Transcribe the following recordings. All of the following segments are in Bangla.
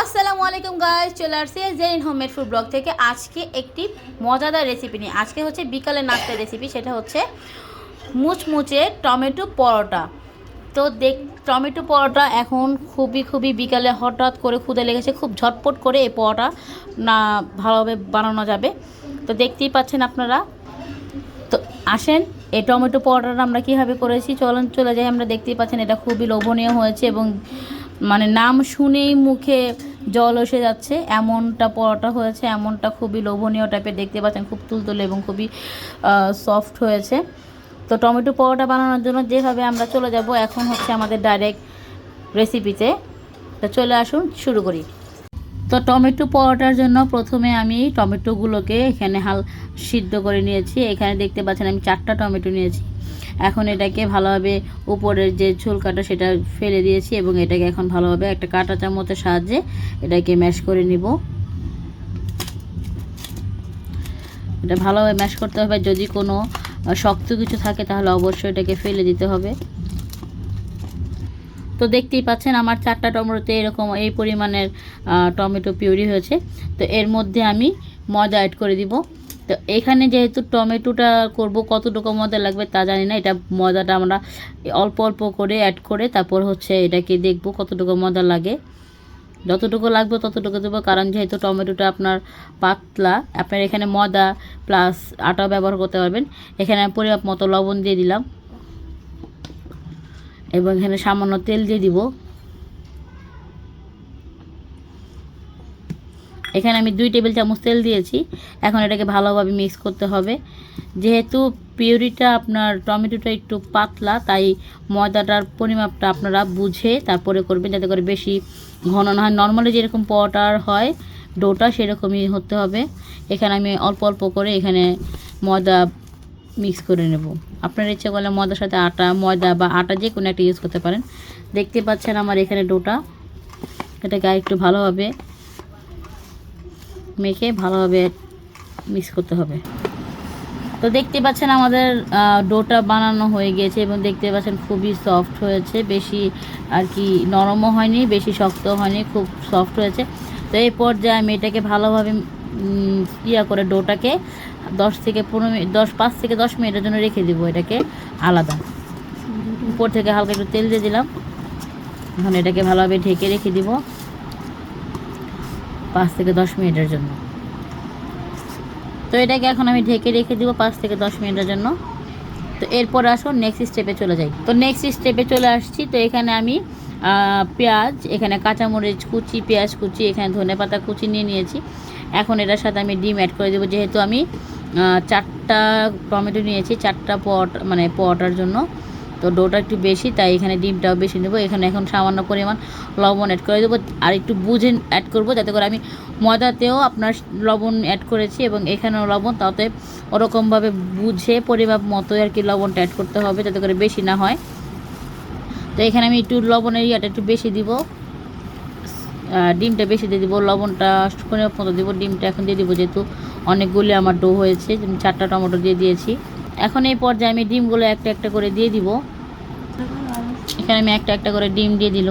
আসসালামু আলাইকুম গাইস, চলে আসছি জেরিন হোমমেড ফুড ব্লগ থেকে। আজকে একটি মজাদার রেসিপি নিয়ে। আজকে হচ্ছে বিকালের নাস্তার রেসিপি, সেটা হচ্ছে মুচমুচে টমেটো পরোটা। তো টমেটো পরোটা এখন খুবই বিকালে হঠাৎ করে ক্ষুদে লেগেছে, খুব ঝটপট করে এই পরোটা না ভালোভাবে বানানো যাবে। তো দেখতেই পাচ্ছেন আপনারা। তো আসেন এই টমেটো পরোটাটা আমরা কীভাবে করেছি চলে যাই। আমরা দেখতেই পাচ্ছেন এটা খুবই লোভনীয় হয়েছে এবং মানে নাম শুনেই মুখে জল এসে যাচ্ছে, এমনটা পরোটা হয়েছে, এমনটা খুবই লোভনীয় টাইপের দেখতে পাচ্ছেন, খুব তুলতুলে এবং খুবই সফট হয়েছে। তো টমেটো পরোটা বানানোর জন্য যেভাবে আমরা চলে যাব এখন হচ্ছে আমাদের ডাইরেক্ট রেসিপিতে। তো চলে আসুন, শুরু করি। তো টমেটো পরোটার জন্য প্রথমে আমি টমেটোগুলোকে এখানে সিদ্ধ করে নিয়েছি। এখানে দেখতে পাচ্ছেন আমি 4টা টমেটো নিয়েছি। এখন এটাকে ভালোভাবে উপরের যে ঝোলকাটা সেটা ফেলে দিয়েছি এবং এটাকে এখন ভালোভাবে একটা কাঁটা চামচের সাহায্যে এটাকে ম্যাশ করে নিব। এটা ভালোভাবে ম্যাশ করতে হবে। যদি কোনো শক্ত কিছু থাকে তাহলে অবশ্যই এটাকে ফেলে দিতে হবে। তো দেখতেই পাচ্ছেন আমার 4টা টমেটোতে এরকম এই পরিমাণের টমেটো পিউরি হয়েছে। তো এর মধ্যে আমি ময়দা অ্যাড করে দিব। তো এখানে যেহেতু টমেটোটা করব, কতটুকু ময়দা লাগবে তা জানি না। এটা ময়দাটা আমরা অল্প অল্প করে অ্যাড করে তারপর হচ্ছে এটাকে দেখব কতটুকু ময়দা লাগে। যতটুকু লাগবে ততটুকু দেবো, কারণ যেহেতু টমেটোটা আপনার পাতলা, আপনার এখানে ময়দা প্লাস আটাও ব্যবহার করতে পারবেন। এখানে পরিমাপ মতো লবণ দিয়ে দিলাম এবং এখানে সামান্য তেল দিয়ে দিব। এখানে আমি 2 টেবিল চামচ তেল দিয়েছি। এখন এটাকে ভালোভাবে মিক্স করতে হবে। যেহেতু পিউরিটা আপনার টমেটোটা একটু পাতলা, তাই ময়দাটার পরিমাপটা আপনারা বুঝে তারপরে করবেন, যাতে করে বেশি ঘন না হয়। নর্মালি যেরকম পরোটার হয় ডোটা, সেরকমই হতে হবে। এখানে আমি অল্প অল্প করে এখানে ময়দা মিক্স করে নেব। আপনার ইচ্ছে করলে ময়দার সাথে ময়দা বা আটা যে কোনো একটা ইউজ করতে পারেন। দেখতে পাচ্ছেন আমার এখানে ডোটা, এটাকে আরেকটু ভালোভাবে মেখে ভালোভাবে মিক্স করতে হবে। তো দেখতে পাচ্ছেন আমাদের ডোটা বানানো হয়ে গিয়েছে এবং দেখতে পাচ্ছেন খুবই সফট হয়েছে, বেশি আর কি নরমও হয়নি, বেশি শক্ত হয়নি, খুব সফট হয়েছে। তো এই পর্যায়ে আমি এটাকে ভালোভাবে করে ডোটাকে 5 থেকে 10 মিনিটের জন্য রেখে দিব এটাকে আলাদা। উপর থেকে হালকা একটু তেল দিয়ে দিলাম। এখন এটাকে ভালোভাবে ঢেকে রেখে দিব 5 থেকে 10 মিনিটের জন্য। তো এটাকে এখন আমি ঢেকে রেখে দিব 5 থেকে 10 মিনিটের জন্য। তো এরপর আসুন নেক্সট স্টেপে চলে যাই। তো নেক্সট স্টেপে চলে আসছি। তো এখানে আমি পেঁয়াজ, এখানে কাঁচামরিচ কুচি, পেঁয়াজ কুচি, এখানে ধনেপাতা কুচি নিয়ে নিয়েছি। এখন এটার সাথে আমি ডিম অ্যাড করে দেবো। যেহেতু আমি 4টা টমেটো নিয়েছি 4টা পরোটার জন্য, তো ডোটা একটু বেশি, তাই এখানে ডিমটাও বেশি নেবো। এখানে এখন সামান্য পরিমাণ লবণ অ্যাড করে দেবো, আর একটু বুঝে অ্যাড করব, যাতে করে আমি ময়দাতেও আপনার লবণ অ্যাড করেছি এবং এখানেও লবণ, তাতে ওরকমভাবে বুঝে পরিমাপ মতো আর কি লবণটা অ্যাড করতে হবে, যাতে করে বেশি না হয়। তো এখানে আমি একটু লবণের ইয়াটা একটু বেশি দিব, ডিমটা বেশি দিয়ে দিব, লবণটা পরিমাপ মতো দিব, ডিমটা এখন দিয়ে দিব, যেহেতু অনেকগুলি আমার ডো হয়েছে, 4টা টমেটো দিয়ে দিয়েছি। এখন এই পর্যায়ে আমি ডিমগুলো একটা একটা করে দিয়ে দিব। এখানে আমি একটা একটা করে ডিম দিয়ে দিল।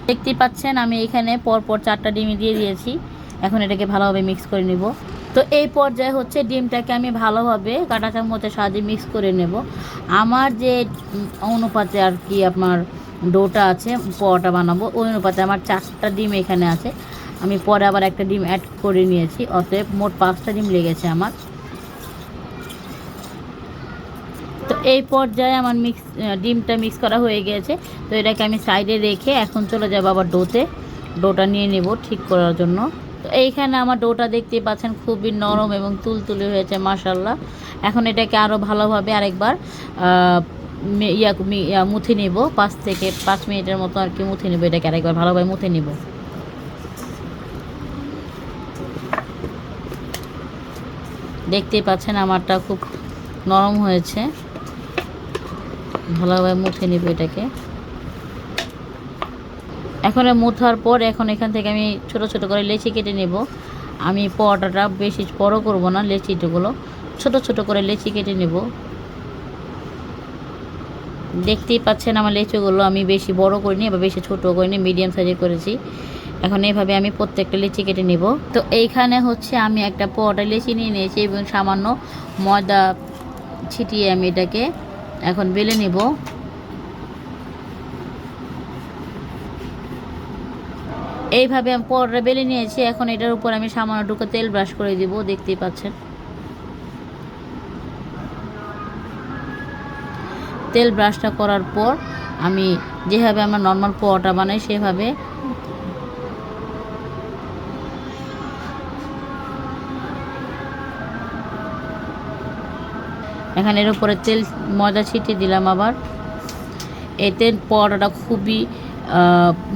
দেখতেই পাচ্ছেন আমি এখানে পরপর 4টা ডিমই দিয়ে দিয়েছি। এখন এটাকে ভালোভাবে মিক্স করে নেব। তো এই পর্যায়ে হচ্ছে ডিমটাকে আমি ভালোভাবে কাঁটা চামচের সাহায্যে মিক্স করে নেব। আমার যে অনুপাতে আর কি আপনার ডোটা আছে পরোটা বানাবো, ওই অনুপাতে আমার 4টা ডিম এখানে আছে। আমি পরে আবার একটা ডিম অ্যাড করে নিয়েছি, অতএব মোট 5টা ডিম লেগেছে আমার। তো এই পর্যায়ে আমার ডিমটা মিক্স করা হয়ে গিয়েছে। তো এটাকে আমি সাইডে রেখে এখন চলে যাবো আবার ডোটা নিয়ে নেব ঠিক করার জন্য। তো এইখানে আমার ডোটা দেখতে পাচ্ছেন খুবই নরম এবং তুলতুলে হয়েছে, মাশাআল্লাহ। এখন এটাকে আরও ভালোভাবে আরেকবার মুথে নেব, 5 থেকে 5 মিনিটের মতো আর কি মুথে নেব। এটাকে আরেকবার ভালোভাবে মুথে নেব। দেখতেই পাচ্ছেন আমারটা খুব নরম হয়েছে, ভালোভাবে মুছে নিব এটাকে। এখন মুথার পর এখন এখান থেকে আমি ছোট ছোট করে লেচি কেটে নেব। আমি পরোটাটা বেশি বড় করব না, লেচিগুলো ছোট ছোট করে লেচি কেটে নেব। দেখতেই পাচ্ছেন আমার লিচুগুলো আমি বেশি বড় করিনি বা বেশি ছোট করিনি, মিডিয়াম সাইজে করেছি। এখন এইভাবে আমি প্রত্যেকটা লিচি কেটে নিব। তো এইখানে হচ্ছে আমি একটা পটা লিচি নিয়ে নিয়েছি এবং সামান্য ময়দা ছিটিয়ে আমি এটাকে এখন বেলে নিব। এইভাবে আমি পরোটা বেলে নিয়েছি। এখন এটার উপর আমি সামান্যটুকু তেল ব্রাশ করে দিব, দেখতেই পাচ্ছেন। তেল ব্রাশটা করার পর আমি যেভাবে আমরা নর্মাল পরোটা বানাই সেভাবে এখানে এর উপরে তেল ময়দা ছিটিয়ে দিলাম। আবার এতে পরোটাটা খুবই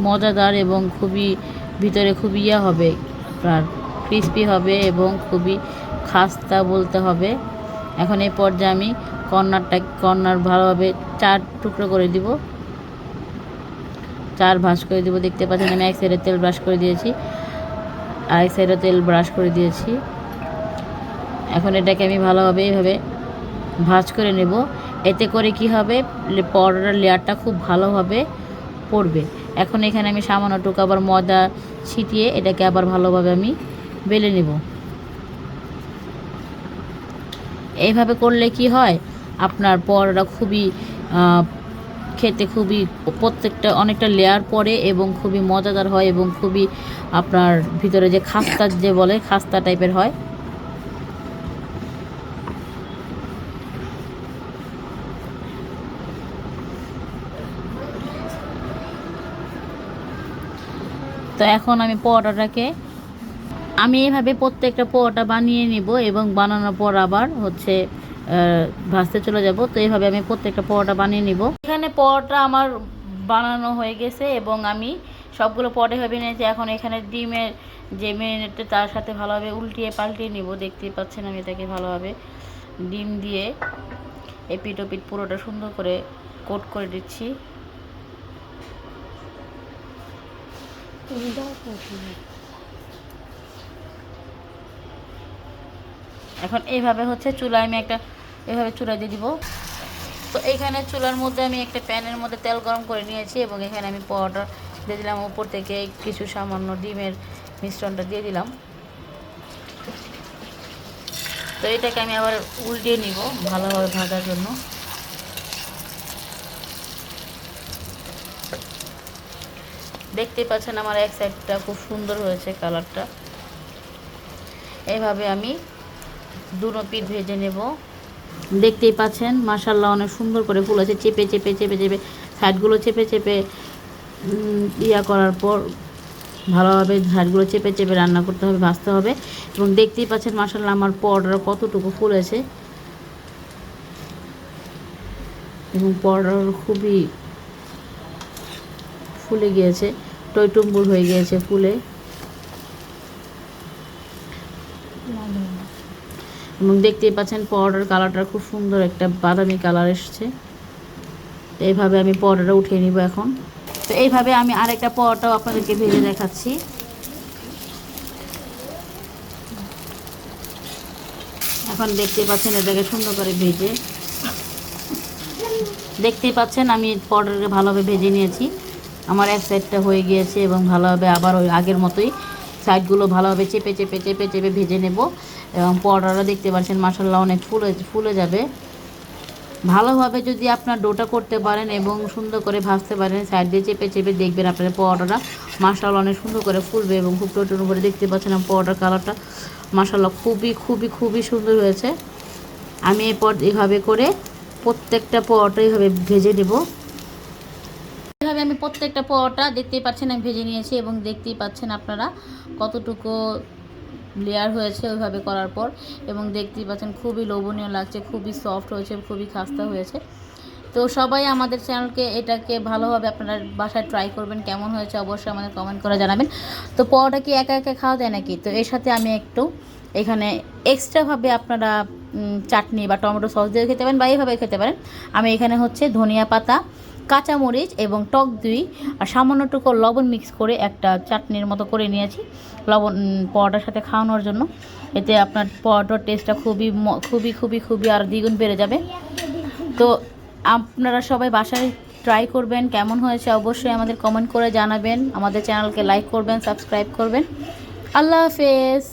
মজাদার এবং খুবই ভিতরে খুবই হবে, আপনার ক্রিস্পি হবে এবং খুবই খাস্তা বলতে হবে। এখন এই পর্যায়ে আমি কর্নার ভালোভাবে 4 টুকরো করে দিব, 4 ভাঁজ করে দিব। দেখতে পাচ্ছেন আমি এক সাইডে তেল ব্রাশ করে দিয়েছি, আরেক সাইডে তেল ব্রাশ করে দিয়েছি। এখন এটাকে আমি ভালোভাবে এইভাবে ভাঁজ করে নেব। এতে করে কি হবে, পরোটার লেয়ারটা খুব ভালোভাবে পড়বে। এখন এখানে আমি সামান্যটুকু আবার ময়দা ছিটিয়ে এটাকে আবার ভালোভাবে আমি বেলে নেব। এইভাবে করলে কি হয়, আপনার পরোটা খুবই খেতে খুবই প্রত্যেকটা অনেকটা লেয়ার পড়ে এবং খুবই মজাদার হয় এবং খুবই আপনার ভিতরে যে খাস্তা যে বলে খাস্তা টাইপের হয়। তো এখন আমি পরোটাটাকে আমি এইভাবে প্রত্যেকটা পরোটা বানিয়ে নিব এবং বানানোর পর আবার হচ্ছে ভাজতে চলে যাব। তো এইভাবে আমি প্রত্যেকটা পরোটা বানিয়ে নিব। এখানে পরোটা আমার বানানো হয়ে গেছে এবং আমি সবগুলো পরোটা ভেবে নিয়েছি। এখন এখানে ডিমের যে মেরিনেটটা তার সাথে ভালোভাবে উল্টিয়ে পাল্টিয়ে নিব। দেখতেই পাচ্ছেন আমি এটাকে ভালোভাবে ডিম দিয়ে এপিট ওপিট পুরোটা সুন্দর করে কোট করে দিচ্ছি। এখন এইভাবে হচ্ছে চুলায় আমি এভাবে চুলা দিয়ে দিব। তো এইখানে চুলার মধ্যে আমি একটা প্যানের মধ্যে তেল গরম করে নিয়েছি এবং এখানে আমি পরোটা দিয়ে দিলাম। উপর থেকে কিছু সামান্য ডিমের মিশ্রণটা দিয়ে দিলাম। তো এটাকে আমি আবার উল্টিয়ে নিব ভালোভাবে ভাজার জন্য। দেখতেই পাচ্ছেন আমার এক সাইডটা খুব সুন্দর হয়েছে কালারটা। এইভাবে আমি দুটো পিঠ ভেজে নেব। দেখতেই পাচ্ছেন মাশাআল্লাহ অনেক সুন্দর করে ফুলেছে। চেপে চেপে চেপে চেপে সাইডগুলো চেপে চেপে করার পর ভালোভাবে সাইডগুলো চেপে চেপে রান্না করতে হবে, ভাজতে হবে। এবং দেখতেই পাচ্ছেন মাশাআল্লাহ আমার পরোটা কতটুকু ফুলেছে এবং পরোটা খুবই ফুলে গিয়েছে, টইটুম্বুর হয়ে গিয়েছে ফুলে। এবং দেখতেই পাচ্ছেন পরোটার কালারটা খুব সুন্দর একটা বাদামি কালার এসছে। তো এইভাবে আমি পরোটাটা উঠিয়ে নিব এখন। তো এইভাবে আমি আরেকটা পরোটাও আপনাদেরকে ভেজে দেখাচ্ছি। এখন দেখতেই পাচ্ছেন এটাকে সুন্দর করে ভেজে, দেখতেই পাচ্ছেন আমি পরোটাকে ভালোভাবে ভেজে নিয়েছি। আমার এক সাইডটা হয়ে গিয়েছে এবং ভালোভাবে আবার ওই আগের মতোই সাইডগুলো ভালোভাবে চেপে চেপে চেপে চেপে ভেজে নেব। এবং পরোটাটা দেখতে পাচ্ছেন মাশাআল্লাহ অনেক ফুলে যাবে। ভালোভাবে যদি আপনার ডোটা করতে পারেন এবং সুন্দর করে ভাজতে পারেন সাইড দিয়ে চেপে চেপে, দেখবেন আপনার পরোটাটা মাশাআল্লাহ অনেক সুন্দর করে ফুলবে এবং খুব টইটুম্বুর করে। দেখতে পাচ্ছেন পরোটার কালারটা মাশাআল্লাহ খুবই খুবই খুবই সুন্দর হয়েছে। আমি এরপর এভাবে করে প্রত্যেকটা পরোটা এইভাবে ভেজে নেব। এভাবে আমি প্রত্যেকটা পরোটা দেখতেই পাচ্ছেন আমি ভেজে নিয়েছি এবং দেখতেই পাচ্ছেন আপনারা কতটুকু লেয়ার হয়েছে ওইভাবে করার পর। এবং দেখতেই পাচ্ছেন খুবই লোভনীয় লাগছে, খুবই সফট হয়েছে, খুবই খাস্তা হয়েছে। তো সবাই আমাদের চ্যানেলকে এটাকে ভালোভাবে আপনারা বাসায় ট্রাই করবেন, কেমন হয়েছে অবশ্যই আমাদের কমেন্ট করে জানাবেন। তো পরোটা কি একা একা খাওয়া যায় নাকি? তো এর সাথে আমি একটু এখানে এক্সট্রাভাবে আপনারা চাটনি বা টমেটো সস দিয়ে খেতে পারেন বা এইভাবে খেতে পারেন। আমি এখানে হচ্ছে ধনিয়া পাতা, কাঁচামরিচ এবং টক দই আর সামান্যটুকু লবণ মিক্স করে একটা চাটনির মতো করে নিয়েছি লবণ পরোটার সাথে খাওয়ানোর জন্য। এতে আপনার পরোটার টেস্টটা খুবই খুবই খুবই খুবই আর দ্বিগুণ বেড়ে যাবে। তো আপনারা সবাই বাসায় ট্রাই করবেন, কেমন হয়েছে অবশ্যই আমাদের কমেন্ট করে জানাবেন, আমাদের চ্যানেলকে লাইক করবেন, সাবস্ক্রাইব করবেন। আল্লাহ হাফেজ।